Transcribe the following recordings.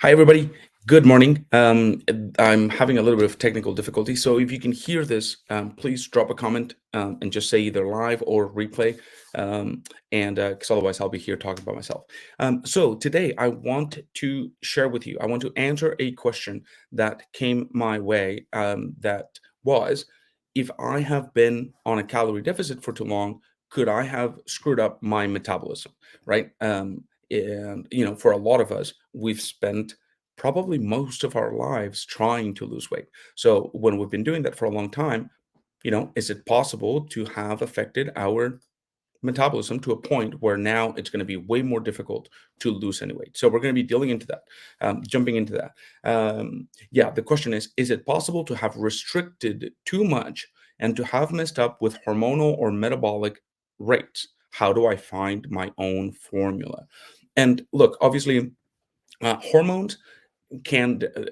Hi, everybody. Good morning. I'm having a little bit of technical difficulty, so if you can hear this, please drop a comment and just say either live or replay, um, and because otherwise I'll be here talking about myself. So today I want to share with you. I want to answer a question that came my way. That was, if I have been on a calorie deficit for too long, could I have screwed up my metabolism? Right? And for a lot of us, we've spent probably most of our lives trying to lose weight. So when we've been doing that for a long time, is it possible to have affected our metabolism to a point where now it's going to be way more difficult to lose any weight? So we're going to be dealing into that, jumping into that. Yeah, the question is it possible to have restricted too much and to have messed up with hormonal or metabolic rates? How do I find my own formula? And look, obviously, hormones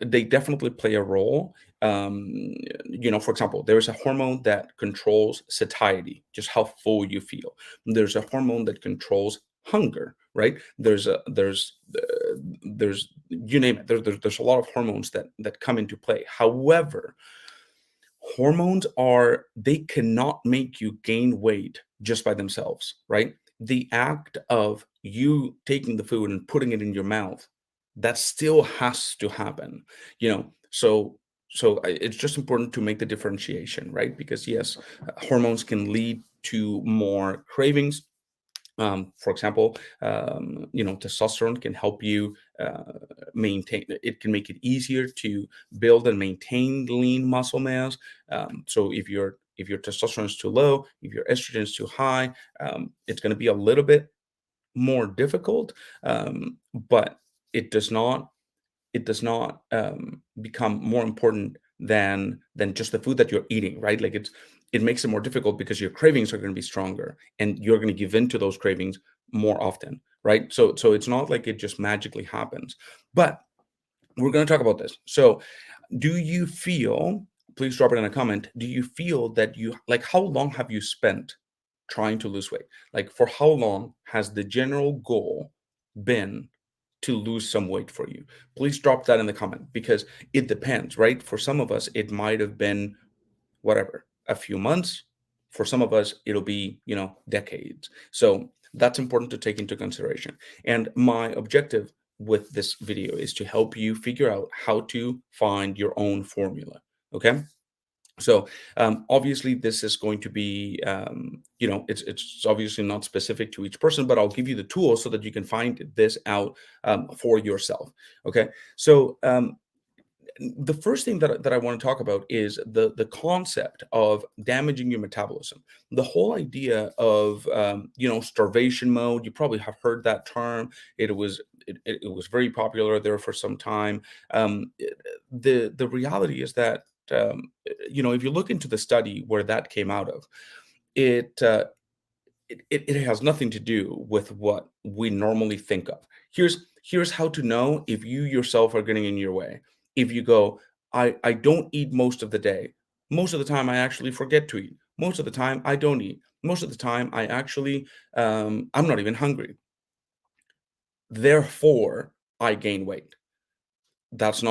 they definitely play a role. For example, there's a hormone that controls satiety, just how full you feel. There's a hormone that controls hunger, right? There's you name it. There's a lot of hormones that come into play. However, hormones they cannot make you gain weight just by themselves, right? The act of you taking the food and putting it in your mouth, that still has to happen. It's just important to make the differentiation, right? Because yes, hormones can lead to more cravings. For example, testosterone can help you maintain. It can make it easier to build and maintain lean muscle mass. So if your testosterone is too low, if your estrogen is too high, it's going to be a little bit more difficult. But it does not become more important than just the food that you're eating, right? Like it makes it more difficult because your cravings are going to be stronger and you're going to give in to those cravings more often, right? So it's not like it just magically happens. But we're going to talk about this. So do you feel, please drop it in a comment, do you feel that how long have you spent trying to lose weight? Like, for how long has the general goal been to lose some weight for you? Please drop that in the comment, because it depends, right? For some of us, it might have been whatever, a few months. For some of us, it'll be, decades. So that's important to take into consideration. And my objective with this video is to help you figure out how to find your own formula. Okay. So obviously, this is going to be, it's obviously not specific to each person, but I'll give you the tools so that you can find this out for yourself. Okay. So the first thing that I want to talk about is the concept of damaging your metabolism. The whole idea of starvation mode. You probably have heard that term. It was very popular there for some time. The reality is that if you look into the study where that came out of, it it has nothing to do with what we normally think of. Here's how to know if you yourself are getting in your way. If you go, I don't eat most of the day. Most of the time, I actually forget to eat. Most of the time, I don't eat. Most of the time, I actually I'm not even hungry. Therefore, I gain weight. That's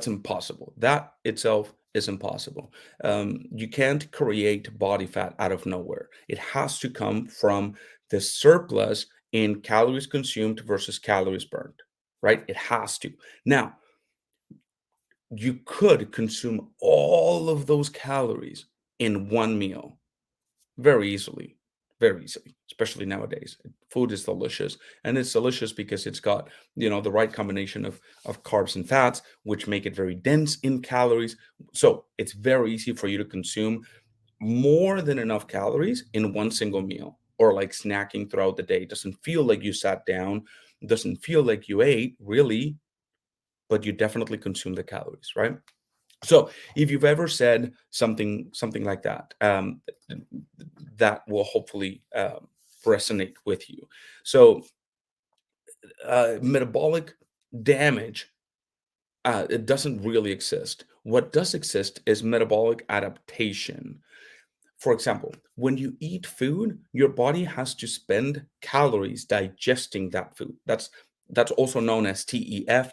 impossible. That itself is impossible. You can't create body fat out of nowhere. It has to come from the surplus in calories consumed versus calories burned, right? It has to. Now, you could consume all of those calories in one meal very easily, very easily, especially nowadays. Food is delicious, and it's delicious because it's got, the right combination of carbs and fats, which make it very dense in calories. So it's very easy for you to consume more than enough calories in one single meal, or like snacking throughout the day. It doesn't feel like you sat down, doesn't feel like you ate really, but you definitely consume the calories, right? So if you've ever said something like that, that will hopefully resonate with you. So metabolic damage, it doesn't really exist. What does exist is metabolic adaptation. For example, when you eat food, your body has to spend calories digesting that food. That's also known as TEF,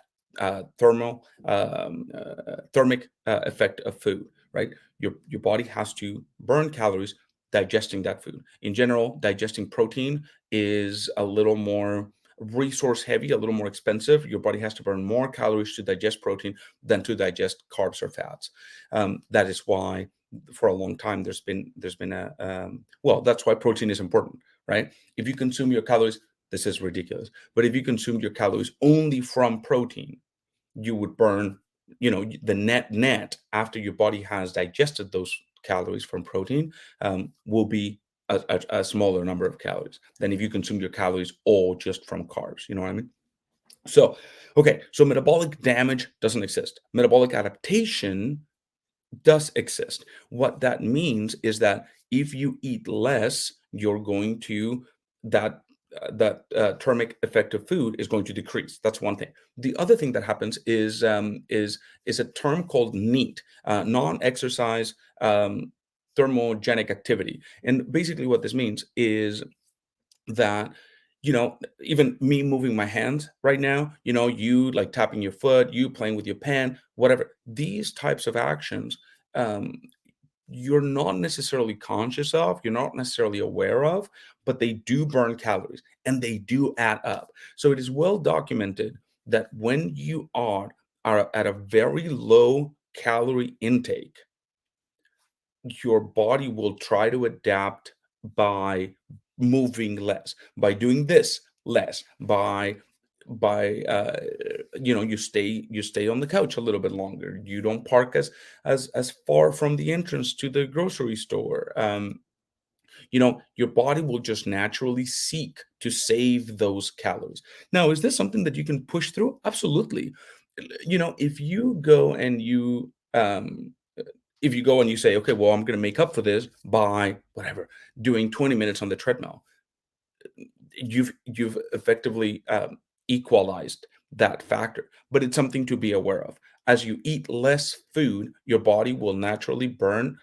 thermic effect of food, right? Your body has to burn calories digesting that food. In general, digesting protein is a little more resource heavy, a little more expensive. Your body has to burn more calories to digest protein than to digest carbs or fats. That is why for a long time there's been a well, that's why protein is important, right? If you consume your calories, this is ridiculous, but if you consume your calories only from protein, you would burn, the net after your body has digested those calories from protein, will be a smaller number of calories than if you consume your calories all just from carbs. You know what I mean? So, okay, so metabolic damage doesn't exist. Metabolic adaptation does exist. What that means is that if you eat less, you're going to that that thermic effect of food is going to decrease. That's one thing. The other thing that happens is a term called NEAT, non-exercise thermogenic activity, and basically what this means is that even me moving my hands right now, you like tapping your foot, you playing with your pen, whatever, these types of actions, um, you're not necessarily conscious of, you're not necessarily aware of, but they do burn calories and they do add up. So it is well documented that when you are at a very low calorie intake, your body will try to adapt by moving less, by doing this less, by you stay on the couch a little bit longer, you don't park as far from the entrance to the grocery store. Your body will just naturally seek to save those calories. Now, is this something that you can push through? Absolutely. If you go and you say, okay, well, I'm going to make up for this by whatever, doing 20 minutes on the treadmill, you've effectively equalized that factor. But it's something to be aware of. As you eat less food, your body will naturally burn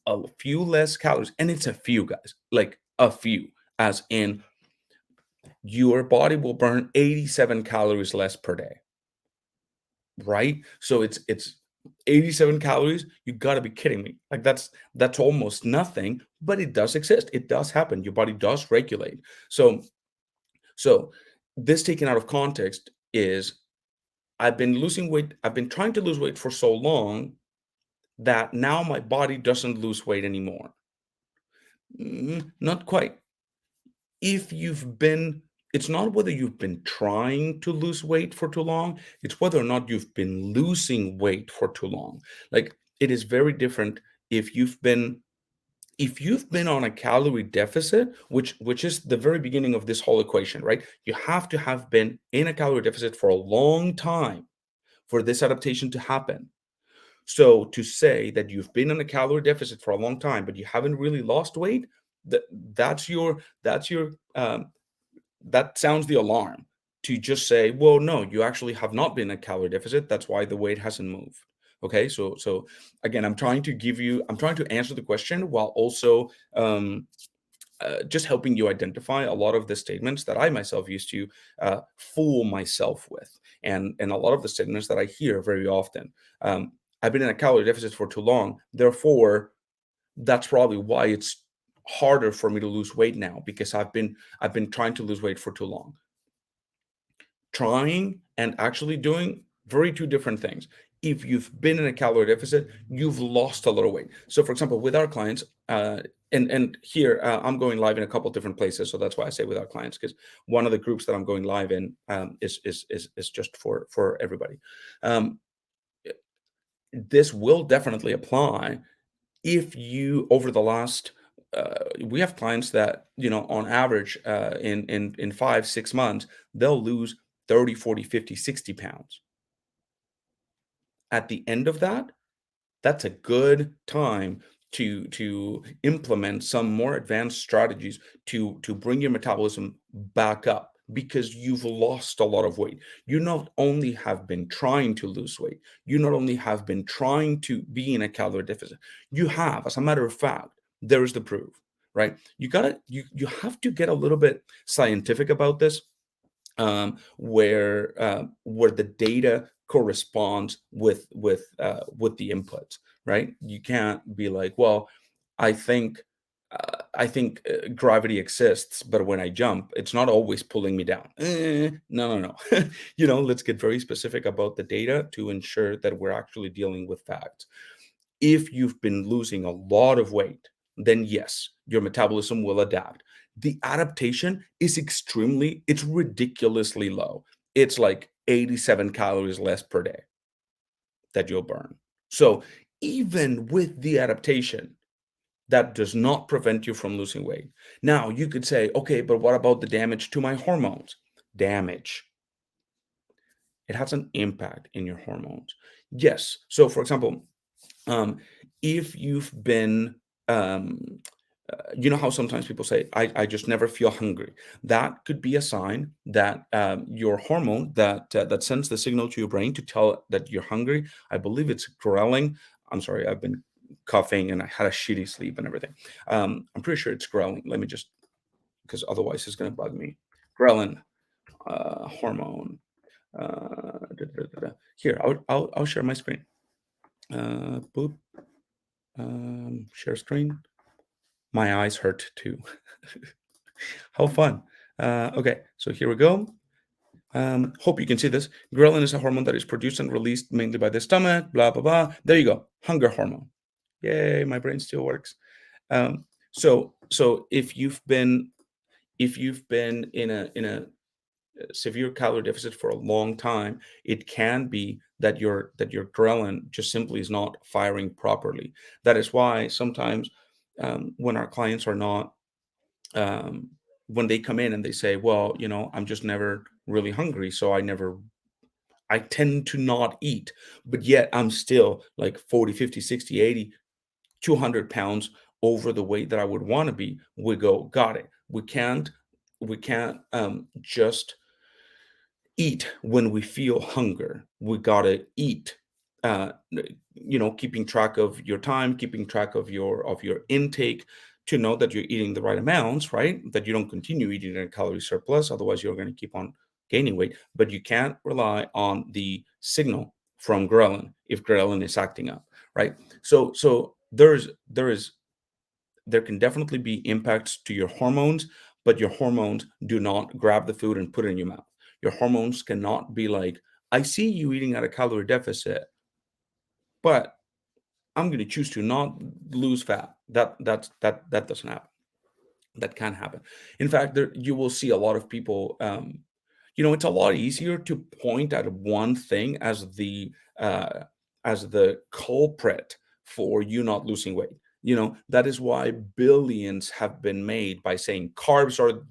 a few less calories, and it's a few, guys, like a few, as in your body will burn 87 calories less per day, right? So it's 87 calories. You got to be kidding me. Like that's almost nothing, but it does exist. It does happen. Your body does regulate. So this taken out of context is, I've been losing weight, I've been trying to lose weight for so long that now my body doesn't lose weight anymore. Not quite. If you've been It's not whether you've been trying to lose weight for too long, it's whether or not you've been losing weight for too long. Like, it is very different if you've been on a calorie deficit, which is the very beginning of this whole equation, right? You have to have been in a calorie deficit for a long time for this adaptation to happen. So to say that you've been in a calorie deficit for a long time, but you haven't really lost weight, that that sounds the alarm. To just say, well, no, you actually have not been in a calorie deficit. That's why the weight hasn't moved. Okay, so again, I'm trying to answer the question while also just helping you identify a lot of the statements that I myself used to fool myself with, and a lot of the statements that I hear very often. I've been in a calorie deficit for too long, therefore that's probably why it's harder for me to lose weight now, because I've been trying to lose weight for too long. Trying and actually doing, very two different things. If you've been in a calorie deficit, you've lost a lot of weight. So, for example, with our clients, and here I'm going live in a couple different places, so that's why I say with our clients, because one of the groups that I'm going live in is just for everybody. Um, this will definitely apply if you over the last we have clients that, on average, in 5 6 months, they'll lose 30, 40, 50, 60 pounds. At the end of that, that's a good time to implement some more advanced strategies to bring your metabolism back up, because you've lost a lot of weight. You not only have been trying to lose weight, you not only have been trying to be in a calorie deficit, you have, as a matter of fact, there is the proof, right? You have to get a little bit scientific about this. where the data corresponds with the inputs, right? You can't be like, well, I think gravity exists, but when I jump, it's not always pulling me down. No, no, no. Let's get very specific about the data to ensure that we're actually dealing with facts. If you've been losing a lot of weight, then yes, your metabolism will adapt. The adaptation is it's ridiculously low. It's like 87 calories less per day that you'll burn. So even with the adaptation, that does not prevent you from losing weight. Now, you could say, okay, but what about the damage to my hormones? Damage. It has an impact in your hormones. Yes. So, for example, um, if you've been, you know how sometimes people say, I just never feel hungry. That could be a sign that your hormone that sends the signal to your brain to tell that you're hungry, I believe it's ghrelin. I'm sorry, I've been coughing and I had a shitty sleep and everything. I'm pretty sure it's ghrelin. Let me just, because otherwise it's going to bug me. Ghrelin hormone. Here, I'll share my screen. Boop. Share screen. My eyes hurt too. How fun. Okay, so here we go. Hope you can see this. Ghrelin is a hormone that is produced and released mainly by the stomach, blah, blah, blah. There you go. Hunger hormone. Yay, my brain still works. So if you've been in a severe calorie deficit for a long time, it can be that your ghrelin just simply is not firing properly. That is why sometimes when our clients are not um, when they come in and they say, well, I'm just never really hungry, so I tend to not eat, but yet I'm still like 40, 50, 60, 80, 200 pounds over the weight that I would want to be. We go, got it. We can't just eat when we feel hunger. We gotta eat. Keeping track of your time, keeping track of your intake, to know that you're eating the right amounts, right? That you don't continue eating in a calorie surplus, otherwise you're going to keep on gaining weight. But you can't rely on the signal from ghrelin if ghrelin is acting up, right? So there can definitely be impacts to your hormones, but your hormones do not grab the food and put it in your mouth. Your hormones cannot be like, I see you eating at a calorie deficit, but I'm going to choose to not lose fat. That doesn't happen. That can happen. In fact, you will see a lot of people. It's a lot easier to point at one thing uh, as the culprit for you not losing weight. That is why billions have been made by saying carbs are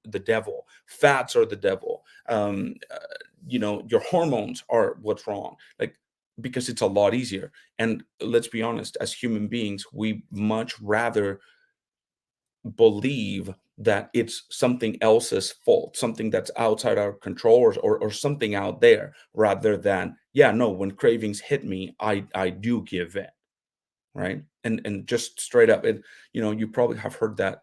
the devil, fats are the devil. Your hormones are what's wrong. Like, because it's a lot easier. And let's be honest, as human beings, we much rather believe that it's something else's fault, something that's outside our control, or something out there, rather than, yeah, no, when cravings hit me, I do give in, right? And just straight up, you probably have heard that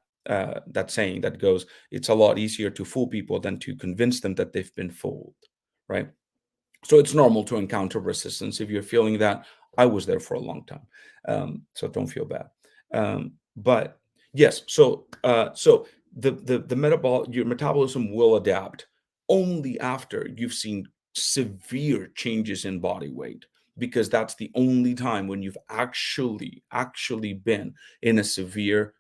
saying that goes, it's a lot easier to fool people than to convince them that they've been fooled, right? So it's normal to encounter resistance. If you're feeling that, I was there for a long time. So don't feel bad. But yes, so your metabolism will adapt only after you've seen severe changes in body weight, because that's the only time when you've actually been in a severe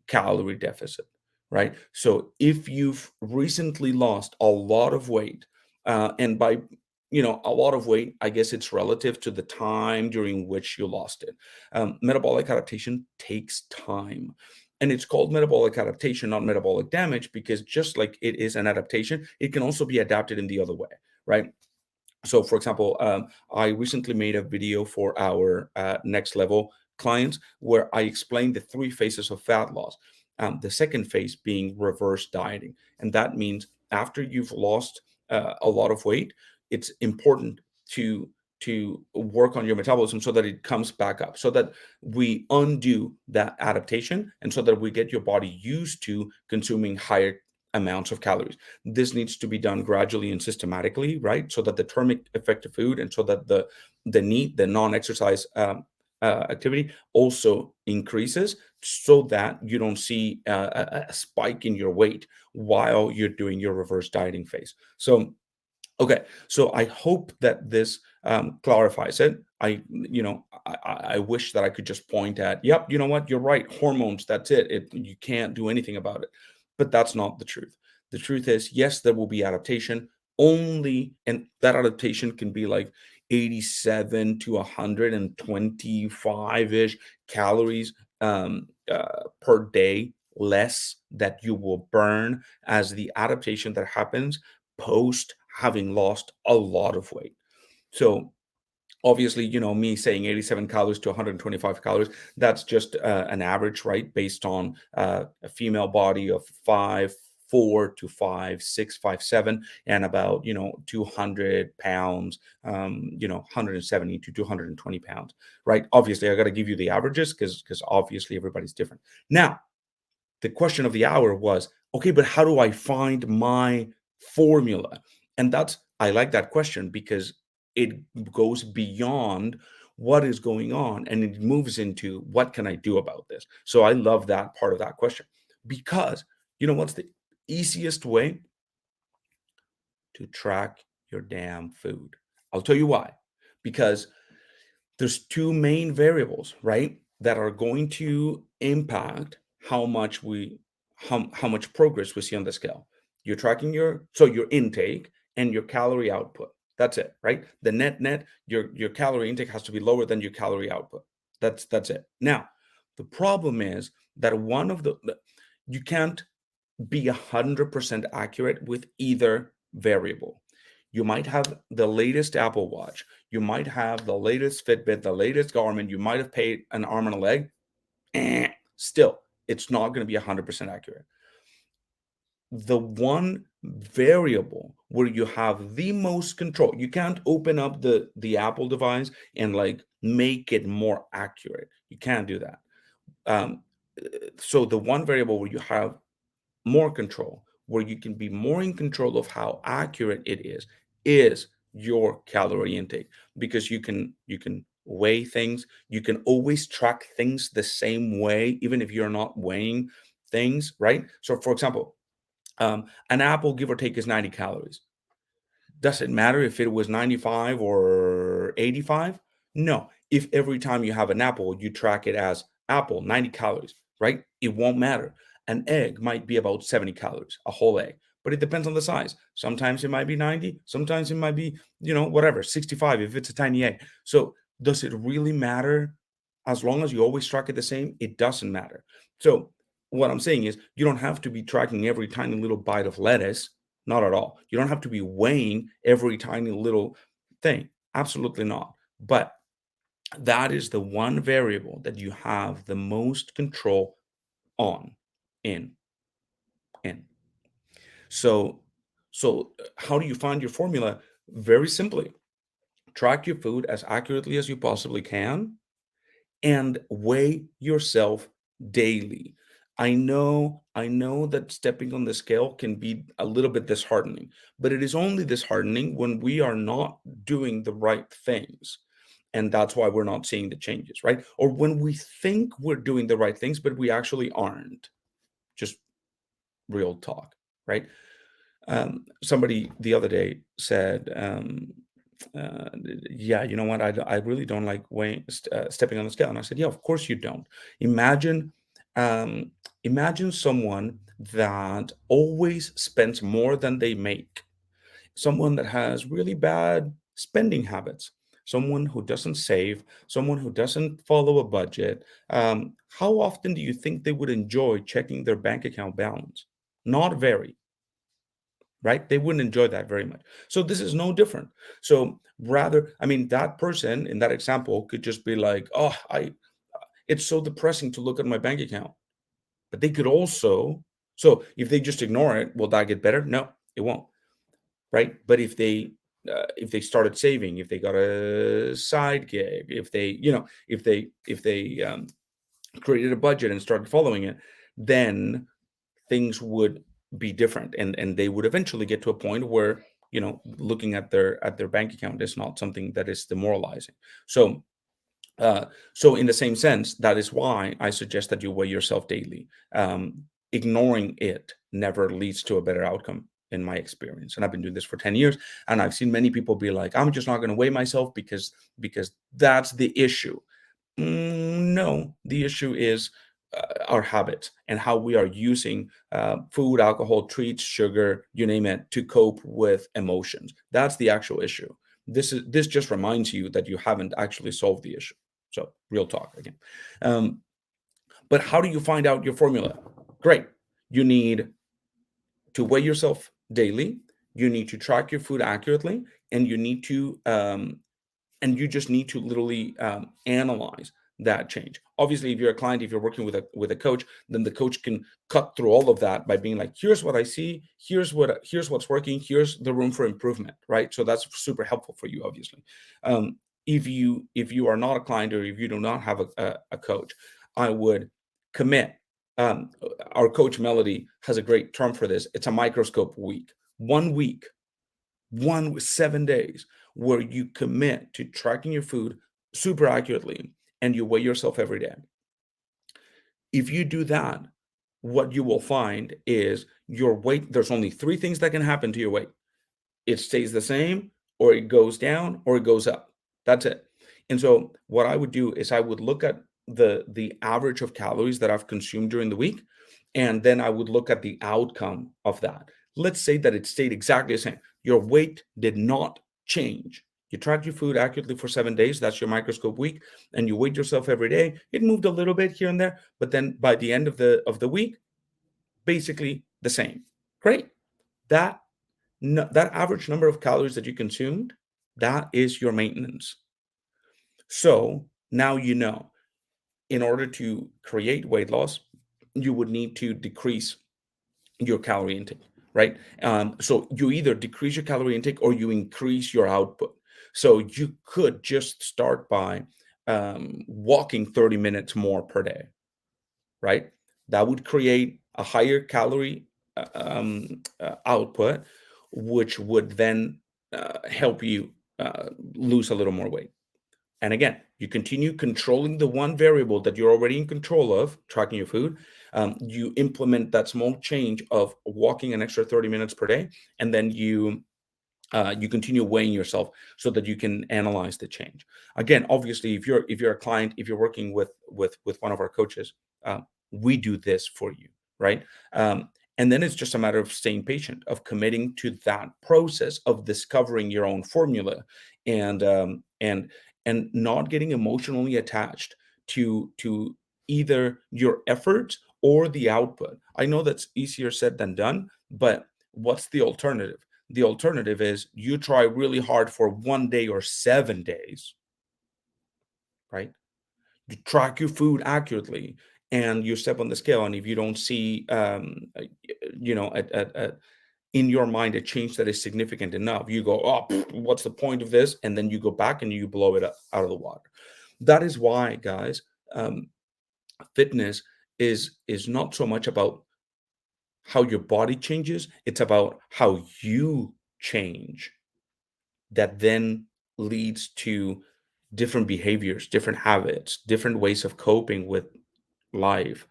calorie deficit, right? So if you've recently lost a lot of weight, and by a lot of weight, I guess it's relative to the time during which you lost it. Metabolic adaptation takes time. And it's called metabolic adaptation, not metabolic damage, because just like it is an adaptation, it can also be adapted in the other way, right? So, for example, I recently made a video for our next level clients where I explained the three phases of fat loss. The second phase being reverse dieting. And that means after you've lost a lot of weight, it's important to work on your metabolism so that it comes back up, so that we undo that adaptation, and so that we get your body used to consuming higher amounts of calories. This needs to be done gradually and systematically, right? So that the term effective food and so that the non-exercise activity also increases, so that you don't see a spike in your weight while you're doing your reverse dieting phase. So okay, so I hope that this clarifies it. I wish that I could just point at, yep, you know what, you're right, hormones, that's it. You can't do anything about it. But that's not the truth. The truth is, yes, there will be adaptation only, and that adaptation can be like 87 to 125-ish calories per day less that you will burn as the adaptation that happens post having lost a lot of weight. So obviously, me saying 87 calories to 125 calories, that's just an average, right? Based on a female body of 5'4" to 5'6", 5'7", and about, 200 pounds, 170 to 220 pounds, right? Obviously, I got to give you the averages because obviously everybody's different. Now, the question of the hour was, okay, but how do I find my formula? And I like that question because it goes beyond what is going on and it moves into what can I do about this? So I love that part of that question, because what's the easiest way to track your damn food? I'll tell you why. Because there's two main variables, right, that are going to impact how much progress we see on the scale. You're tracking your intake and your calorie output. That's it, right? The net, your calorie intake has to be lower than your calorie output. That's it. Now, the problem is that you can't be 100% accurate with either variable. You might have the latest Apple Watch, you might have the latest Fitbit, the latest Garmin, you might have paid an arm and a leg. Still, it's not going to be 100% accurate. The one variable where you have the most control, you can't open up the Apple device and like make it more accurate. You can't do that. Um, so the one variable where you have more control, where you can be more in control of how accurate it is your calorie intake, because you can weigh things. You can always track things the same way, even if you're not weighing things, right? So for example, an apple, give or take, is 90 calories. Does it matter if it was 95 or 85? No. If every time you have an apple, you track it as apple, 90 calories, right? It won't matter. An egg might be about 70 calories, a whole egg, but it depends on the size. Sometimes it might be 90, sometimes it might be, whatever, 65 if it's a tiny egg. So does it really matter? As long as you always track it the same, it doesn't matter. So what I'm saying is, you don't have to be tracking every tiny little bite of lettuce. Not at all. You don't have to be weighing every tiny little thing. Absolutely not. But that is the one variable that you have the most control on in in. So how do you find your formula? Very simply, track your food as accurately as you possibly can and weigh yourself daily. I know that stepping on the scale can be a little bit disheartening, but it is only disheartening when we are not doing the right things. And that's why we're not seeing the changes, right? Or when we think we're doing the right things, but we actually aren't. Just real talk, right? Somebody the other day said, uh, yeah, you know what? I really don't like stepping on the scale. And I said, yeah, of course you don't. Imagine, um, imagine someone that always spends more than they make, someone that has really bad spending habits, someone who doesn't save, someone who doesn't follow a budget. How often do you think they would enjoy checking their bank account balance? Not very, right? They wouldn't enjoy that very much. So this is no different. So rather, I mean, that person in that example could just be like, oh, it's so depressing to look at my bank account. But they could also, so if they just ignore it, will that get better? No, it won't, right? But if they started saving, if they got a side gig, if they, if they created a budget and started following it, then things would be different, and they would eventually get to a point where, looking at their bank account is not something that is demoralizing. So so in the same sense, that is why I suggest that you weigh yourself daily. Ignoring it never leads to a better outcome, in my experience. And I've been doing this for 10 years, and I've seen many people be like, I'm just not going to weigh myself because that's the issue. No, the issue is our habits and how we are using food, alcohol, treats, sugar, you name it, to cope with emotions. That's the actual issue. This just reminds you that you haven't actually solved the issue. So, real talk again. Um, but how do you find out your formula? Great. You need to weigh yourself daily. You need to track your food accurately, and you just need to literally analyze that change. Obviously, if you're a client, if you're working with a coach, then the coach can cut through all of that by being like, here's what I see, here's what's working, here's the room for improvement, right? So that's super helpful for you, obviously. um, if you are not a client, or if you do not have a coach, I would commit. um, our coach Melody has a great term for this. It's a microscope week. 1 week, 7 days, where you commit to tracking your food super accurately, and you weigh yourself every day. If you do that, what you will find is your weight. There's only three things that can happen to your weight: it stays the same, or it goes down, or it goes up. That's it. And so what I would do is I would look at the average of calories that I've consumed during the week, and then I would look at the outcome of that. Let's say that it stayed exactly the same. Your weight did not change. You tracked your food accurately for 7 days. That's your microscope week, and you weighed yourself every day. It moved a little bit here and there, but then by the end of the week, basically the same. Great. That that average number of calories that you consumed, that is your maintenance. So now you know, in order to create weight loss, you would need to decrease your calorie intake, right? So you either decrease your calorie intake or you increase your output. So you could just start by walking 30 minutes more per day, right? That would create a higher calorie output, which would then help you lose a little more weight. And again, you continue controlling the one variable that you're already in control of, tracking your food. You implement that small change of walking an extra 30 minutes per day, and then you continue weighing yourself so that you can analyze the change. Again, obviously, if you're a client, if you're working with one of our coaches, uh, we do this for you, right? And then it's just a matter of staying patient, of committing to that process of discovering your own formula, and and not getting emotionally attached to either your efforts or the output. I know that's easier said than done, but what's the alternative? The alternative is you try really hard for 1 day or 7 days, right? You track your food accurately, and you step on the scale. And if you don't see, in your mind, a change that is significant enough, you go, oh, what's the point of this? And then you go back and you blow it up out of the water. That is why, guys, um, fitness is not so much about how your body changes; it's about how you change, that then leads to different behaviors, different habits, different ways of coping with life,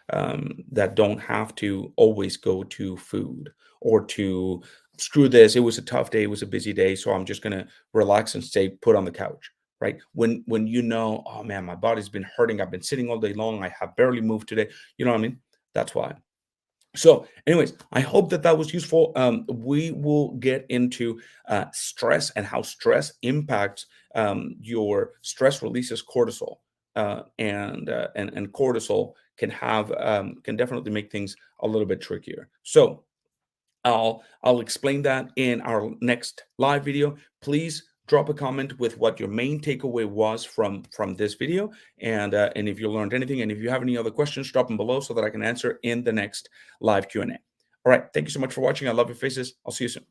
that don't have to always go to food, or to screw this. It was a tough day. It was a busy day. So I'm just going to relax and stay put on the couch. Right. When you know, oh man, my body's been hurting. I've been sitting all day long. I have barely moved today. You know what I mean? That's why. So, anyways, I hope that that was useful. We will get into stress and how stress impacts your stress releases cortisol, and cortisol can definitely make things a little bit trickier. So, I'll explain that in our next live video. Please drop a comment with what your main takeaway was from this video, and if you learned anything, and if you have any other questions, drop them below so that I can answer in the next live Q&A. All right, thank you so much for watching. I love your faces. I'll see you soon.